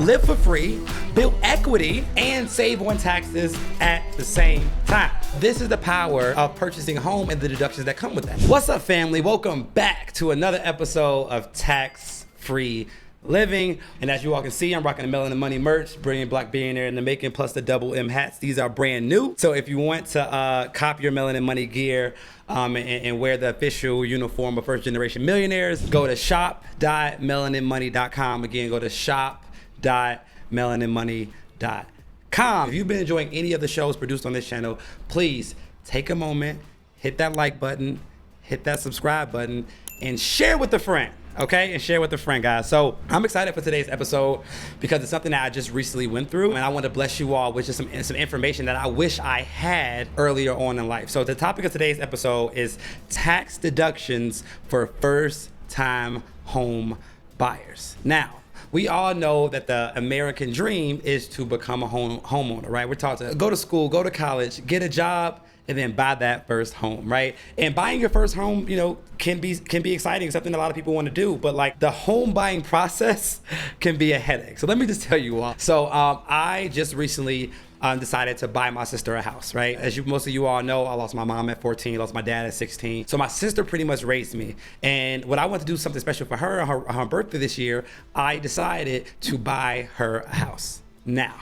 live for free, build equity, and save on taxes at the same time. This is the power of purchasing a home and the deductions that come with that. What's up, family? Welcome back to another episode of Tax-Free Living. And as you all can see, I'm rocking the Melanin Money merch, bringing Black Billionaire in the making, plus the double M hats. These are brand new. So if you want to cop your Melanin Money gear and wear the official uniform of First Generation Millionaires, go to shop.melaninmoney.com. Again, go to shop.melaninmoney.com. If you've been enjoying any of the shows produced on this channel, please take a moment, hit that like button, hit that subscribe button, and share with a friend. Okay, and share with a friend, guys. So I'm excited for today's episode because it's something that I just recently went through, and I want to bless you all with just some information that I wish I had earlier on in life. So the topic of today's episode is tax deductions for first-time home buyers. Now, we all know that the American dream is to become a homeowner, right? We're taught to go to school, go to college, get a job, and then buy that first home, right? And buying your first home, you know, can be exciting, something a lot of people want to do, but like the home buying process can be a headache. So let me just tell you all. So I just recently decided to buy my sister a house, right? As most of you all know, I lost my mom at 14, lost my dad at 16. So my sister pretty much raised me. And when I wanted to do something special for her, her birthday this year, I decided to buy her a house. Now,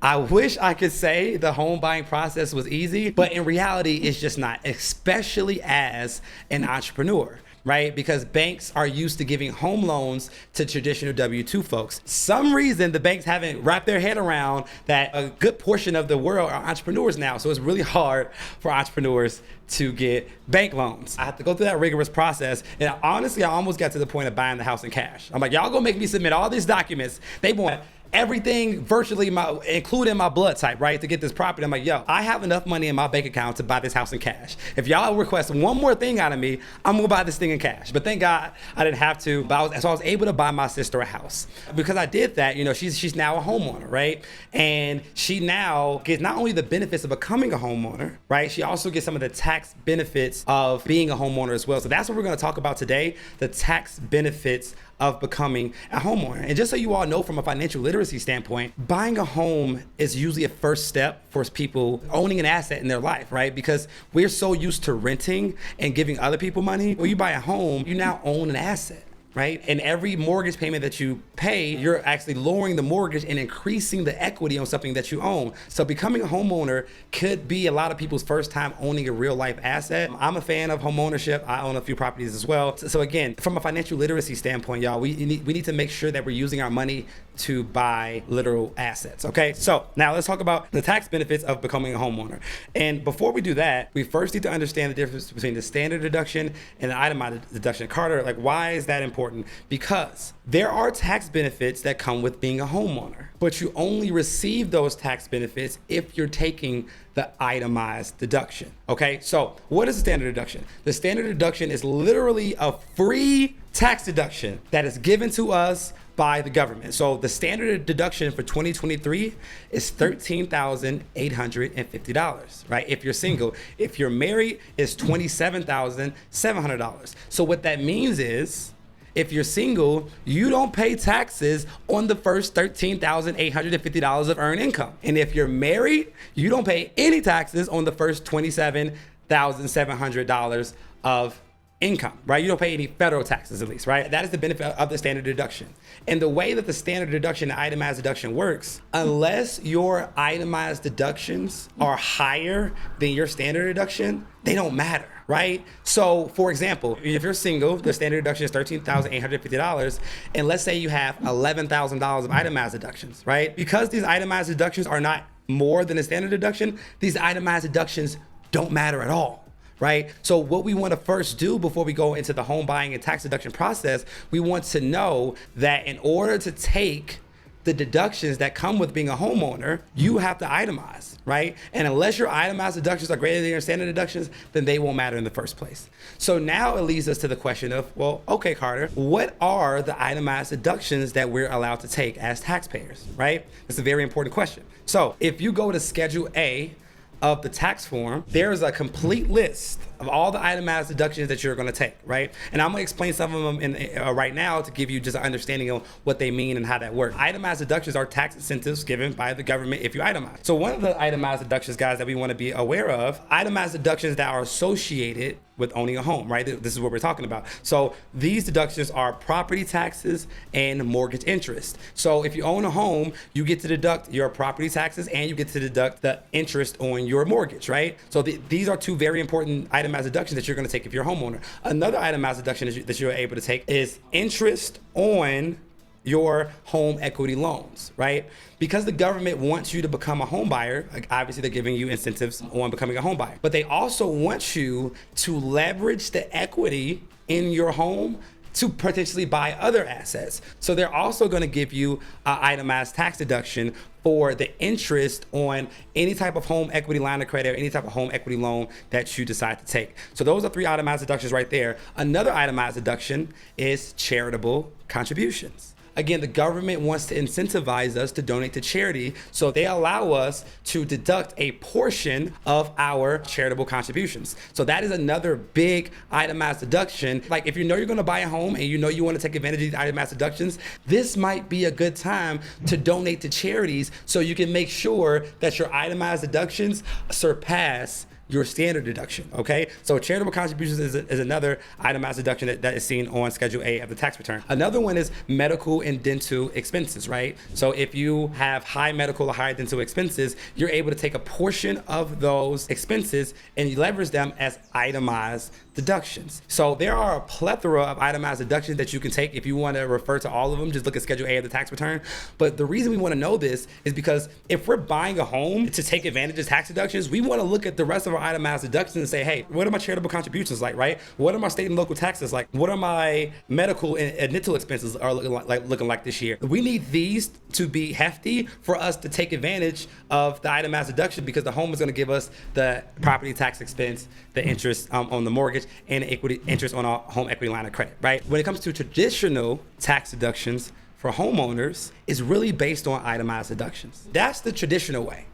I wish I could say the home buying process was easy, but in reality, it's just not, especially as an entrepreneur, right? Because banks are used to giving home loans to traditional W-2 folks. Some reason the banks haven't wrapped their head around that a good portion of the world are entrepreneurs now. So it's really hard for entrepreneurs to get bank loans. I have to go through that rigorous process. And honestly, I almost got to the point of buying the house in cash. I'm like, y'all gonna make me submit all these documents. They want everything virtually, including my blood type, right, to get this property. I'm like, yo, I have enough money in my bank account to buy this house in cash. If y'all request one more thing out of me, I'm gonna buy this thing in cash. But thank God I didn't have to. So I was able to buy my sister a house. Because I did that, you know, she's now a homeowner, right? And she now gets not only the benefits of becoming a homeowner, right? She also gets some of the tax benefits of being a homeowner as well. So that's what we're gonna talk about today, the tax benefits of becoming a homeowner. And just so you all know, from a financial literacy standpoint, buying a home is usually a first step for people owning an asset in their life, right? Because we're so used to renting and giving other people money. When you buy a home, you now own an asset, right? And every mortgage payment that you pay, you're actually lowering the mortgage and increasing the equity on something that you own. So becoming a homeowner could be a lot of people's first time owning a real life asset. I'm a fan of home ownership. I own a few properties as well. So again, from a financial literacy standpoint, y'all, we need to make sure that we're using our money to buy literal assets, okay? So now let's talk about the tax benefits of becoming a homeowner. And before we do that, we first need to understand the difference between the standard deduction and the itemized deduction. Carter, like, why is that important? Because there are tax benefits that come with being a homeowner, but you only receive those tax benefits if you're taking the itemized deduction, okay? So what is the standard deduction? The standard deduction is literally a free tax deduction that is given to us by the government. So the standard deduction for 2023 is $13,850, right? If you're single. If you're married, it's $27,700. So what that means is, if you're single, you don't pay taxes on the first $13,850 of earned income. And if you're married, you don't pay any taxes on the first $27,700 of income, right? You don't pay any federal taxes, at least, right? That is the benefit of the standard deduction. And the way that the standard deduction and itemized deduction works, unless your itemized deductions are higher than your standard deduction, they don't matter, right? So for example, if you're single, the standard deduction is $13,850, and let's say you have $11,000 of itemized deductions, right? Because these itemized deductions are not more than a standard deduction, these itemized deductions don't matter at all. Right? So what we want to first do before we go into the home buying and tax deduction process, we want to know that in order to take the deductions that come with being a homeowner, you have to itemize, right? And unless your itemized deductions are greater than your standard deductions, then they won't matter in the first place. So now it leads us to the question of, well, okay, Carter, what are the itemized deductions that we're allowed to take as taxpayers, right? It's a very important question. So if you go to Schedule A of the tax form, there's a complete list of all the itemized deductions that you're going to take, right? And I'm going to explain some of them right now to give you just an understanding of what they mean and how that works. Itemized deductions are tax incentives given by the government if you itemize. So one of the itemized deductions, guys, that we want to be aware of, itemized deductions that are associated with owning a home, right? This is what we're talking about. So these deductions are property taxes and mortgage interest. So if you own a home, you get to deduct your property taxes and you get to deduct the interest on your mortgage, right? So these are two very important itemized deductions that you're going to take if you're a homeowner. Another itemized deduction that you're able to take is interest on your home equity loans, right? Because the government wants you to become a home buyer, like obviously they're giving you incentives on becoming a home buyer, but they also want you to leverage the equity in your home to potentially buy other assets. So they're also going to give you an itemized tax deduction for the interest on any type of home equity line of credit or any type of home equity loan that you decide to take. So those are 3 itemized deductions right there. Another itemized deduction is charitable contributions. Again, the government wants to incentivize us to donate to charity, so they allow us to deduct a portion of our charitable contributions. So that is another big itemized deduction. Like if you know you're gonna buy a home and you know you wanna take advantage of these itemized deductions, this might be a good time to donate to charities so you can make sure that your itemized deductions surpass your standard deduction, okay? So charitable contributions is another itemized deduction that is seen on Schedule A of the tax return. Another one is medical and dental expenses, right? So if you have high medical or high dental expenses, you're able to take a portion of those expenses and you leverage them as itemized deductions. So there are a plethora of itemized deductions that you can take. If you want to refer to all of them, just look at Schedule A of the tax return. But the reason we want to know this is because if we're buying a home to take advantage of tax deductions, we want to look at the rest of our itemized deductions and say, hey, what are my charitable contributions like, right? What are my state and local taxes like? What are my medical and dental expenses are looking like this year? We need these to be hefty for us to take advantage of the itemized deduction, because the home is going to give us the property tax expense, the interest on the mortgage, and the equity interest on our home equity line of credit, right? When it comes to traditional tax deductions for homeowners, it's really based on itemized deductions. That's the traditional way.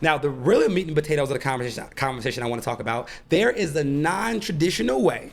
Now, the real meat and potatoes of the conversation I want to talk about, there is a non-traditional way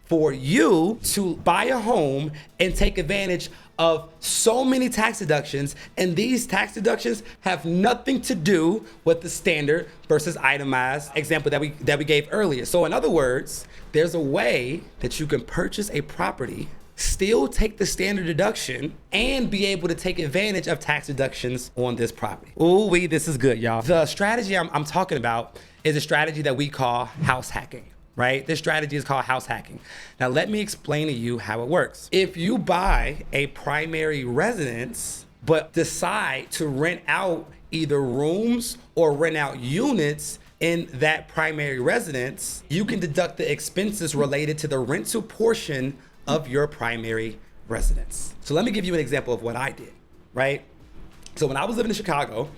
for you to buy a home and take advantage of so many tax deductions, and these tax deductions have nothing to do with the standard versus itemized example that we gave earlier. So in other words, there's a way that you can purchase a property, still take the standard deduction, and be able to take advantage of tax deductions on this property. Ooh, this is good, y'all. The strategy I'm talking about is a strategy that we call house hacking, right? This strategy is called house hacking. Now, let me explain to you how it works. If you buy a primary residence, but decide to rent out either rooms or rent out units in that primary residence, you can deduct the expenses related to the rental portion of your primary residence. So let me give you an example of what I did, right? So when I was living in Chicago,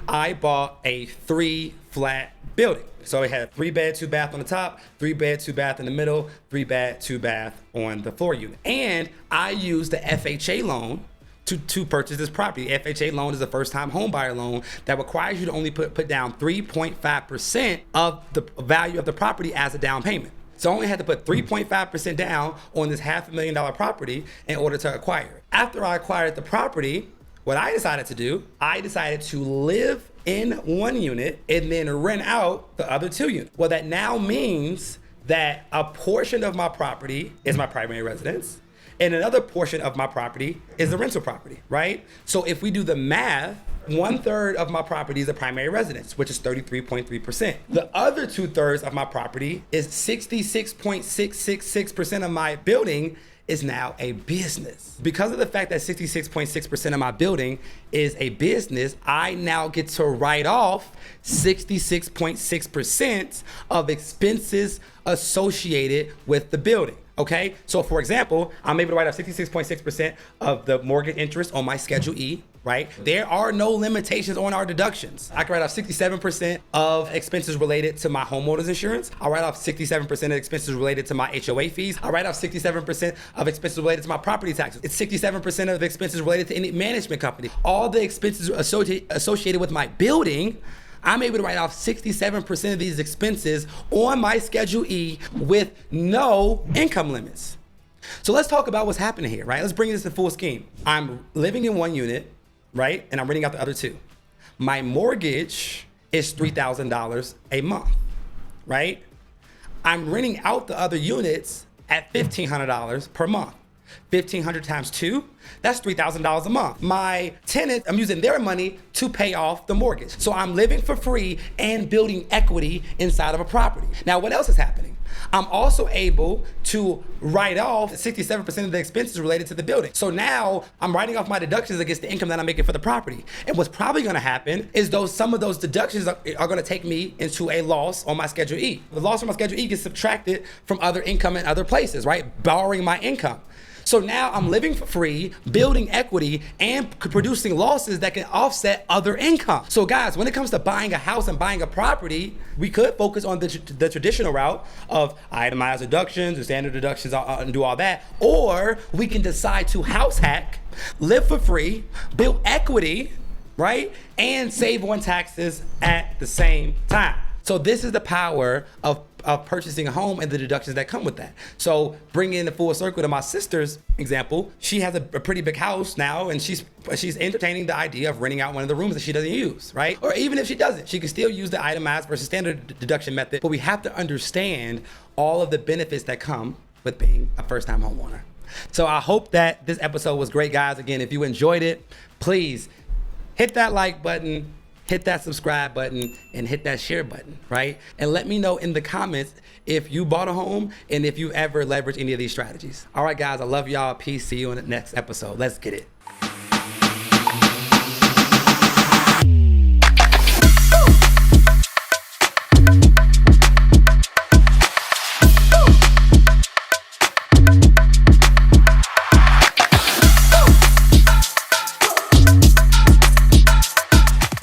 I bought a 3-flat building. So it had 3-bed, 2-bath on the top, 3-bed, 2-bath in the middle, 3-bed, 2-bath on the floor unit. And I used the FHA loan to purchase this property. FHA loan is a first-time home buyer loan that requires you to only put down 3.5% of the value of the property as a down payment. So I only had to put 3.5% down on this $500,000 property in order to acquire it. After I acquired the property, what I decided to do, I decided to live in one unit and then rent out the other 2 units. Well, that now means that a portion of my property is my primary residence, and another portion of my property is the rental property, right? So if we do the math, 1/3 of my property is a primary residence, which is 33.3%. The other 2/3 of my property is 66.666% of my building is now a business. Because of the fact that 66.6% of my building is a business, I now get to write off 66.6% of expenses associated with the building. Okay, so for example, I'm able to write off 66.6% of the mortgage interest on my Schedule E, right? There are no limitations on our deductions. I can write off 67% of expenses related to my homeowner's insurance. I write off 67% of expenses related to my HOA fees. I write off 67% of expenses related to my property taxes. It's 67% of expenses related to any management company. All the expenses associated with my building, I'm able to write off 67% of these expenses on my Schedule E with no income limits. So let's talk about what's happening here, right? Let's bring this to full scheme. I'm living in one unit, right? And I'm renting out the other two. My mortgage is $3,000 a month, right? I'm renting out the other units at $1,500 per month. 1,500 times 2, that's $3,000 a month. My tenant, I'm using their money to pay off the mortgage. So I'm living for free and building equity inside of a property. Now, what else is happening? I'm also able to write off 67% of the expenses related to the building. So now I'm writing off my deductions against the income that I'm making for the property. And what's probably gonna happen is some of those deductions are gonna take me into a loss on my Schedule E. The loss on my Schedule E gets subtracted from other income in other places, right? Borrowing my income. So now I'm living for free, building equity, and producing losses that can offset other income. So guys, when it comes to buying a house and buying a property, we could focus on the traditional route of itemized deductions, or standard deductions, and do all that. Or we can decide to house hack, live for free, build equity, right? And save on taxes at the same time. So this is the power of purchasing a home and the deductions that come with that. So bringing in the full circle to my sister's example, she has a pretty big house now, and she's entertaining the idea of renting out one of the rooms that she doesn't use, right? Or even if she doesn't, she can still use the itemized versus standard deduction method, but we have to understand all of the benefits that come with being a first-time homeowner. So I hope that this episode was great, guys. Again, if you enjoyed it, please hit that like button, hit that subscribe button, and hit that share button, right? And let me know in the comments if you bought a home and if you ever leveraged any of these strategies. All right, guys, I love y'all. Peace. See you in the next episode. Let's get it.